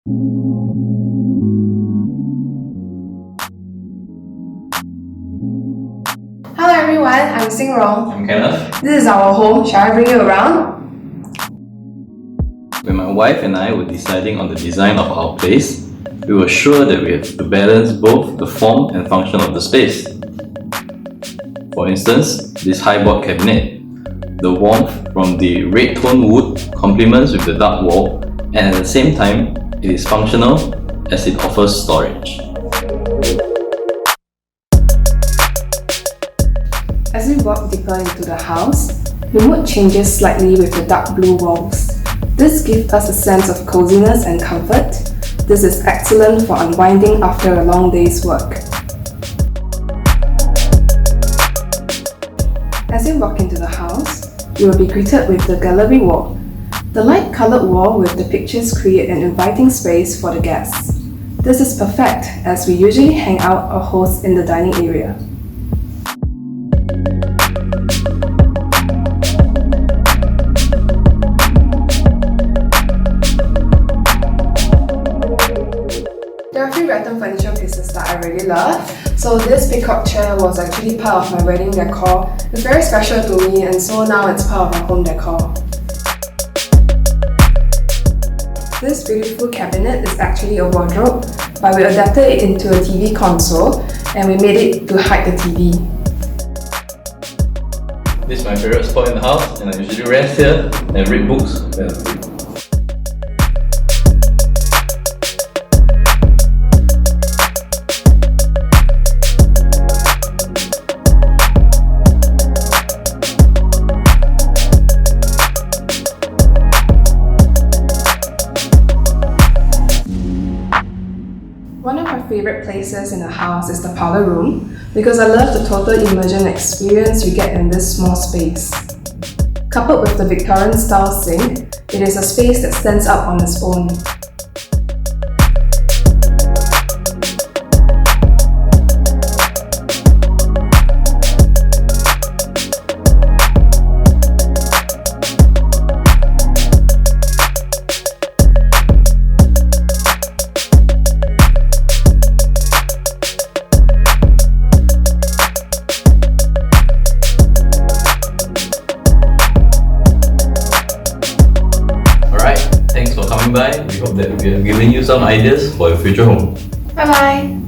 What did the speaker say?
Hello everyone, I'm Sing Rong. I'm Kenneth. This is our home. Shall I bring you around? When my wife and I were deciding on the design of our place, we were sure that we had to balance both the form and function of the space. For instance, this high-board cabinet. The warmth from the red tone wood complements with the dark wall, and at the same time, it is functional as it offers storage. As we walk deeper into the house, the mood changes slightly with the dark blue walls. This gives us a sense of coziness and comfort. This is excellent for unwinding after a long day's work. As you walk into the house, you will be greeted with the gallery wall. The light-colored wall with the pictures create an inviting space for the guests. This is perfect as we usually hang out or host in the dining area. There are a few random furniture pieces that I really love. So this peacock chair was actually part of my wedding decor. It's very special to me, and so now it's part of our home decor. This beautiful cabinet is actually a wardrobe, but we adapted it into a TV console and we made it to hide the TV. This is my favorite spot in the house, and I usually rest here and read books when I'm free. One of my favorite places in the house is the powder room because I love the total immersion experience we get in this small space. Coupled with the Victorian style sink, it is a space that stands up on its own. Thanks for coming by. We hope that we have given you some ideas for your future home. Bye bye!